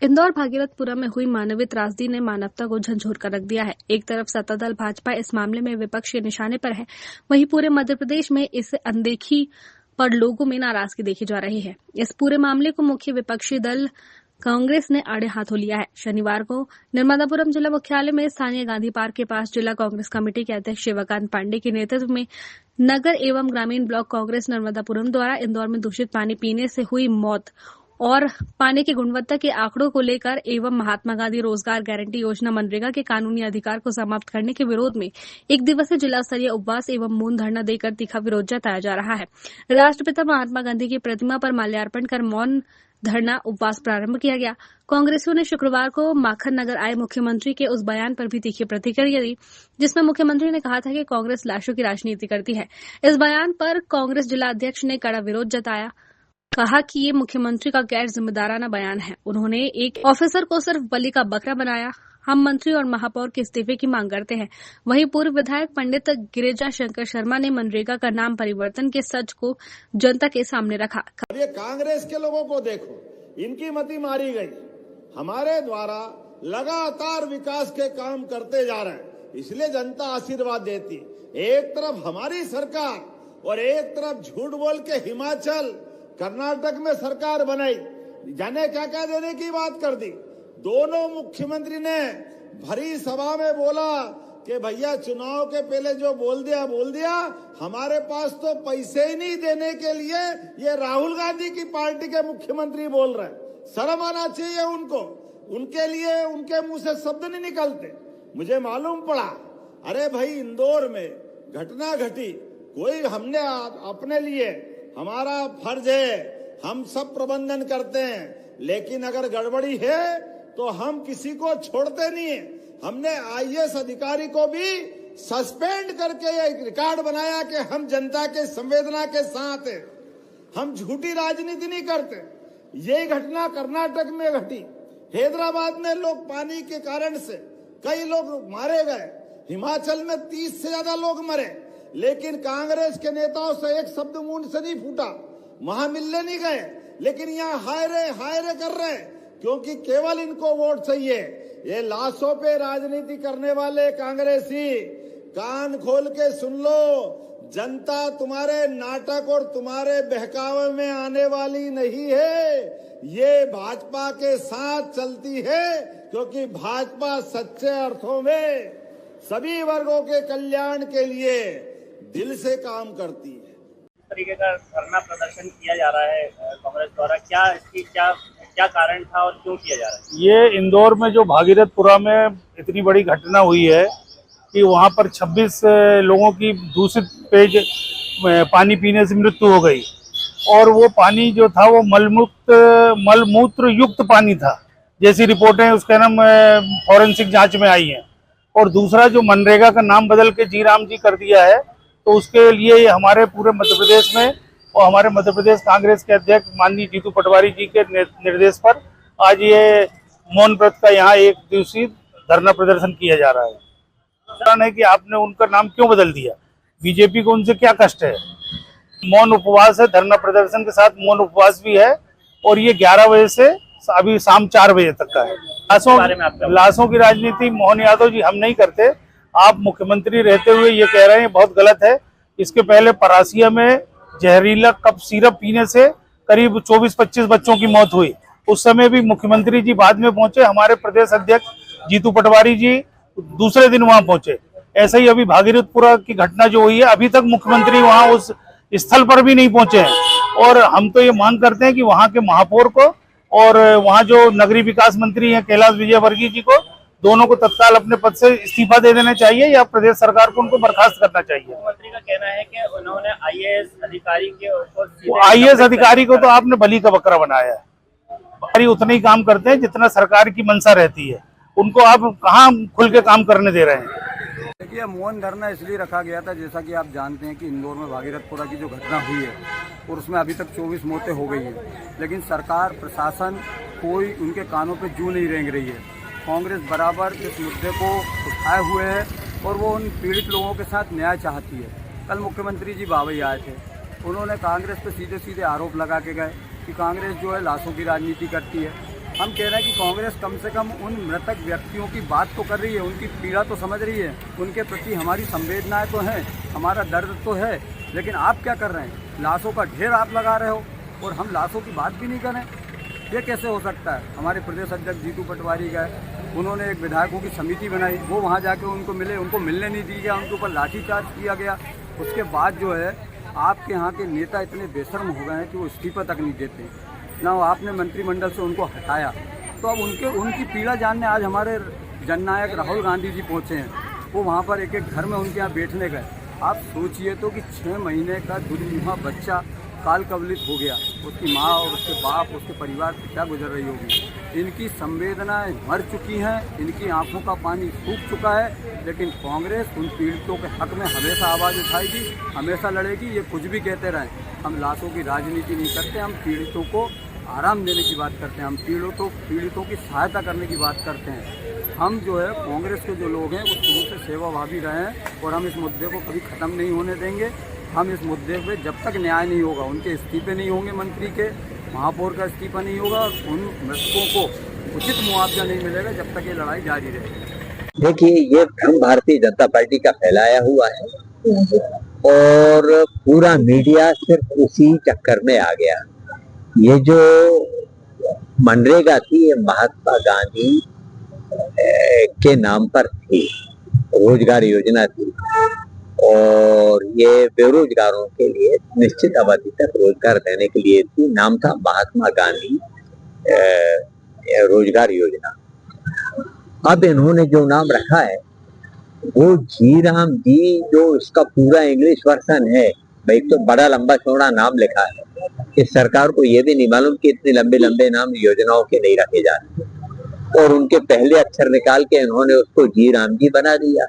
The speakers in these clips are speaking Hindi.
इंदौर भागीरथपुरा में हुई मानवीय त्रासदी ने मानवता को झंझोर कर रख दिया है। एक तरफ सत्तादल भाजपा इस मामले में विपक्ष के निशाने पर है, वहीं पूरे मध्य प्रदेश में इस अनदेखी पर लोगों में नाराजगी देखी जा रही है। इस पूरे मामले को मुख्य विपक्षी दल कांग्रेस ने आड़े हाथों लिया है। शनिवार को नर्मदापुरम जिला मुख्यालय में स्थानीय गांधी पार्क के पास जिला कांग्रेस कमेटी के अध्यक्ष शिवकांत पांडे के नेतृत्व में नगर एवं ग्रामीण ब्लॉक कांग्रेस नर्मदापुरम द्वारा इंदौर में दूषित पानी पीने से हुई मौत और पानी की गुणवत्ता के आंकड़ों को लेकर एवं महात्मा गांधी रोजगार गारंटी योजना मनरेगा के कानूनी अधिकार को समाप्त करने के विरोध में एक दिवसीय जिला स्तरीय उपवास एवं मौन धरना देकर तीखा विरोध जताया जा रहा है। राष्ट्रपिता महात्मा गांधी की प्रतिमा पर माल्यार्पण कर मौन धरना उपवास प्रारंभ किया गया। कांग्रेसियों ने शुक्रवार को माखन नगर आए मुख्यमंत्री के उस बयान पर भी तीखी प्रतिक्रिया दी, जिसमें मुख्यमंत्री ने कहा था कि कांग्रेस लाशों की राजनीति करती है। इस बयान पर कांग्रेस जिला अध्यक्ष ने कड़ा विरोध जताया, कहा कि ये मुख्यमंत्री का गैर जिम्मेदाराना बयान है। उन्होंने एक ऑफिसर को सिर्फ बलि का बकरा बनाया। हम मंत्री और महापौर के इस्तीफे की मांग करते हैं। वहीं पूर्व विधायक पंडित गिरिजा शंकर शर्मा ने मनरेगा का नाम परिवर्तन के सच को जनता के सामने रखा। ये कांग्रेस के लोगों को देखो, इनकी मति मारी गई। हमारे द्वारा लगातार विकास के काम करते जा रहे हैं, इसलिए जनता आशीर्वाद देती। एक तरफ हमारी सरकार और एक तरफ झूठ बोल के हिमाचल कर्नाटक में सरकार बनाई, जाने क्या क्या देने की बात कर दी। दोनों मुख्यमंत्री ने भरी सभा में बोला कि भैया चुनाव के पहले जो बोल दिया, हमारे पास तो पैसे ही नहीं देने के लिए ये राहुल गांधी की पार्टी के मुख्यमंत्री बोल रहे हैं। शर्म आना चाहिए उनको। उनके लिए उनके मुंह से शब्द नहीं निकलते। मुझे मालूम पड़ा, अरे भाई इंदौर में घटना घटी, कोई हमने अपने लिए, हमारा फर्ज है, हम सब प्रबंधन करते हैं, लेकिन अगर गड़बड़ी है तो हम किसी को छोड़ते नहीं है। हमने आईएएस अधिकारी को भी सस्पेंड करके एक रिकॉर्ड बनाया कि हम जनता के संवेदना के साथ हैं, हम झूठी राजनीति नहीं करते। ये घटना कर्नाटक में घटी, हैदराबाद में लोग पानी के कारण से कई लोग मारे गए, हिमाचल में 30 से ज्यादा लोग मरे, लेकिन कांग्रेस के नेताओं से एक शब्द मुंह से नहीं फूटा, वहां मिलने नहीं गए। लेकिन यहाँ हाय रे कर रहे, क्योंकि केवल इनको वोट चाहिए। ये लाशों पे राजनीति करने वाले कांग्रेसी, कान खोल के सुन लो, जनता तुम्हारे नाटक और तुम्हारे बहकावे में आने वाली नहीं है। ये भाजपा के साथ चलती है, क्योंकि भाजपा सच्चे अर्थों में सभी वर्गों के कल्याण के लिए दिल से काम करती है। इस तरीके का धरना प्रदर्शन किया जा रहा है कांग्रेस द्वारा, क्या कारण था और क्यों किया जा रहा है? ये इंदौर में जो भागीरथपुरा में इतनी बड़ी घटना हुई है कि वहाँ पर 26 लोगों की दूषित पेय पानी पीने से मृत्यु हो गई, और वो पानी जो था वो मलमूत्र युक्त पानी था, जैसी रिपोर्टें उसके नाम फॉरेंसिक जांच में आई हैं। और दूसरा जो मनरेगा का नाम बदल के जी राम जी कर दिया है, तो उसके लिए हमारे पूरे मध्य प्रदेश में और हमारे मध्य प्रदेश कांग्रेस के अध्यक्ष माननीय जीतू पटवारी जी के निर्देश पर आज ये मौन व्रत का यहाँ एक दिवसीय धरना प्रदर्शन किया जा रहा है। कारण है कि आपने उनका नाम क्यों बदल दिया, बीजेपी को उनसे क्या कष्ट है। मौन उपवास है, धरना प्रदर्शन के साथ मौन उपवास भी है, और ये 11 बजे से अभी शाम 4 बजे तक का है। लाशों की राजनीति मोहन यादव जी हम नहीं करते। आप मुख्यमंत्री रहते हुए ये कह रहे हैं, बहुत गलत है। इसके पहले परासिया में जहरीला कप सिरप पीने से करीब 24-25 बच्चों की मौत हुई। उस समय भी मुख्यमंत्री जी बाद में पहुंचे, हमारे प्रदेश अध्यक्ष जीतू पटवारी जी दूसरे दिन वहां पहुंचे। ऐसे ही अभी भागीरथपुरा की घटना जो हुई है, अभी तक मुख्यमंत्री वहां उस स्थल पर भी नहीं पहुंचे हैं। और हम तो ये मांग करते हैं कि वहां के महापौर को और वहां जो नगरीय विकास मंत्री हैं कैलाश विजयवर्गीय जी को, दोनों को तत्काल अपने पद से इस्तीफा दे देना चाहिए या प्रदेश सरकार को उनको बर्खास्त करना चाहिए। मुख्यमंत्री का कहना है कि उन्होंने आईएएस अधिकारी को तो आपने बलि का बकरा बनाया है। उतना ही काम करते हैं जितना सरकार की मंशा रहती है, उनको आप कहाँ खुल के काम करने दे रहे हैं। देखिए, मौन धरना इसलिए रखा गया था, जैसा कि आप जानते हैं कि इंदौर में भागीरथपुरा की जो घटना हुई है और उसमें अभी तक 24 मौतें हो गई हैं, लेकिन सरकार प्रशासन कोई उनके कानों पे जू नहीं रेंग रही है। कांग्रेस बराबर इस मुद्दे को उठाए हुए है और वो उन पीड़ित लोगों के साथ न्याय चाहती है। कल मुख्यमंत्री जी बावई आए थे, उन्होंने कांग्रेस पे सीधे सीधे आरोप लगा के गए कि कांग्रेस जो है लाशों की राजनीति करती है। हम कह रहे हैं कि कांग्रेस कम से कम उन मृतक व्यक्तियों की बात तो कर रही है, उनकी पीड़ा तो समझ रही है, उनके प्रति हमारी संवेदनाएं तो हैं, हमारा दर्द तो है, लेकिन आप क्या कर रहे हैं? लाशों का ढेर आप लगा रहे हो और हम लाशों की बात भी नहीं करें, ये कैसे हो सकता है? हमारे प्रदेश अध्यक्ष जीतू पटवारी गए, उन्होंने एक विधायकों की समिति बनाई, वो वहाँ जाके उनको मिले, उनको मिलने नहीं दिया गया, उनके ऊपर लाठीचार्ज किया गया। उसके बाद जो है आपके यहाँ के नेता इतने बेशर्म हो गए हैं कि वो इस्तीफा तक नहीं देते, ना आपने मंत्रिमंडल से उनको हटाया। तो अब उनकी पीड़ा जानने आज हमारे जननायक राहुल गांधी जी पहुँचे हैं, वो वहाँ पर एक एक घर में उनके यहाँ बैठने गए। आप सोचिए तो कि 6 महीने का दुर्मुहा बच्चा काल कवलित हो गया, उसकी माँ और उसके बाप, उसके परिवार से क्या गुजर रही होगी। इनकी संवेदनाएं मर चुकी हैं, इनकी आंखों का पानी सूख चुका है, लेकिन कांग्रेस उन पीड़ितों के हक में हमेशा आवाज़ उठाएगी, हमेशा लड़ेगी। ये कुछ भी कहते रहें, हम लाशों की राजनीति नहीं करते, हम पीड़ितों को आराम देने की बात करते हैं, हम पीड़ितों की सहायता करने की बात करते हैं। हम जो है कांग्रेस के जो लोग हैं वो शुरू से सेवाभावी रहे हैं और हम इस मुद्दे को कभी ख़त्म नहीं होने देंगे। हम इस मुद्दे पे जब तक न्याय नहीं होगा, उनके इस्तीफे नहीं होंगे, मंत्री के, महापौर का इस्तीफा नहीं होगा, उन मृतकों को उचित मुआवजा नहीं मिलेगा, जब तक ये लड़ाई जारी रहेगी। देखिए, ये भ्रम भारतीय जनता पार्टी का फैलाया हुआ है और पूरा मीडिया सिर्फ उसी चक्कर में आ गया। ये जो मनरेगा थी, ये महात्मा गांधी के नाम पर थी, रोजगार योजना थी और ये बेरोजगारों के लिए निश्चित अवधि तक रोजगार देने के लिए थी। नाम था महात्मा गांधी रोजगार योजना। अब इन्होंने जो नाम रखा है वो जी राम जी, जो इसका पूरा इंग्लिश वर्जन है, भाई तो बड़ा लंबा चौड़ा नाम लिखा है। इस सरकार को ये भी नहीं मालूम कि इतने लंबे लंबे नाम योजनाओं के नहीं रखे जाते और उनके पहले अक्षर निकाल के इन्होंने उसको जी राम जी बना दिया।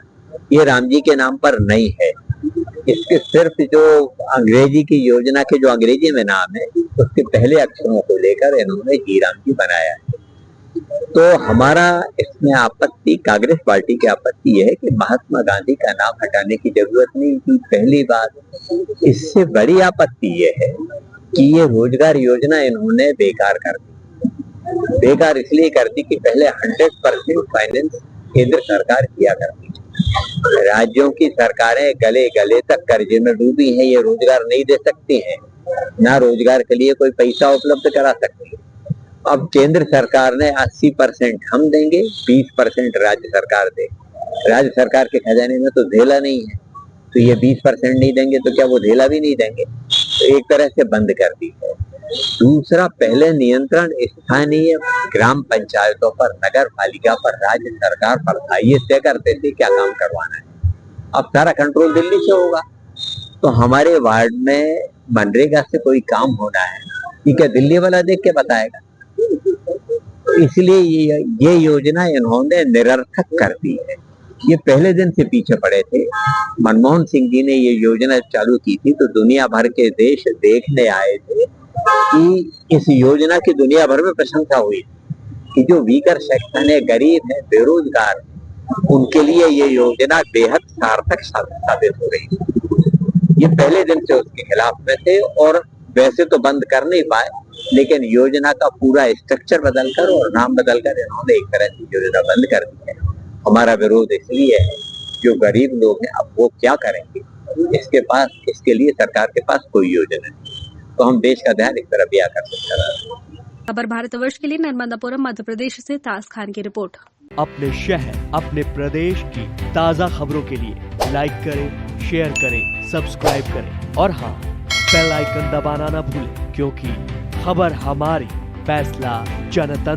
ये राम जी के नाम पर नहीं है, इसके सिर्फ जो अंग्रेजी की योजना के जो अंग्रेजी में नाम है उसके पहले अक्षरों को लेकर इन्होंने जी राम जी बनाया है। तो हमारा इसमें आपत्ति, कांग्रेस पार्टी की आपत्ति यह है कि महात्मा गांधी का नाम हटाने की जरूरत नहीं थी, पहली बात। इससे बड़ी आपत्ति यह है कि ये रोजगार योजना इन्होंने बेकार कर दी। बेकार इसलिए कर दी कि पहले 100% फाइनेंस केंद्र सरकार किया करती है। राज्यों की सरकारें गले गले तक कर्जे में डूबी हैं, ये रोजगार नहीं दे सकती हैं, ना रोजगार के लिए कोई पैसा उपलब्ध करा सकती है। अब केंद्र सरकार ने 80% हम देंगे, 20% राज्य सरकार दे। राज्य सरकार के खजाने में तो धेला नहीं है, तो ये 20% नहीं देंगे तो क्या वो धेला भी नहीं देंगे? तो एक तरह से बंद कर दी है। दूसरा, पहले नियंत्रण स्थानीय ग्राम पंचायतों पर, नगर पालिका पर, राज्य सरकार पर था। ये तय करते थे क्या काम करवाना है। अब सारा कंट्रोल दिल्ली से होगा। तो हमारे वार्ड में मनरेगा से कोई काम होना है, ये क्या दिल्ली वाला देख के बताएगा? इसलिए ये योजना इन्होंने निरर्थक कर दी है। ये पहले दिन से पीछे पड़े थे। मनमोहन सिंह जी ने ये योजना चालू की थी तो दुनिया भर के देश देखने आए थे कि इस योजना की दुनिया भर में प्रशंसा हुई कि जो वीकर सेक्शन है, गरीब है, बेरोजगार है, उनके लिए ये योजना बेहद सार्थक साबित हो रही है। ये पहले दिन से उसके खिलाफ में थे और वैसे तो बंद कर नहीं पाए, लेकिन योजना का पूरा स्ट्रक्चर बदलकर और नाम बदलकर इन्होंने एक तरह की योजना बंद कर दी है। हमारा विरोध इसलिए है, जो गरीब लोग हैं अब वो क्या करेंगे? इसके लिए सरकार के पास कोई योजना नहीं, तो हम देश का ध्यान एक तरफ भी आकर्षित कर रहे हैं। खबर भारतवर्ष के लिए नर्मदापुरम मध्य प्रदेश से ताज खान की रिपोर्ट। अपने शहर, अपने प्रदेश की ताज़ा खबरों के लिए लाइक करें, शेयर करें, सब्सक्राइब करें और हाँ, बेल आइकन दबाना ना भूलें, क्योंकि खबर हमारी, फैसला जनतंत्र।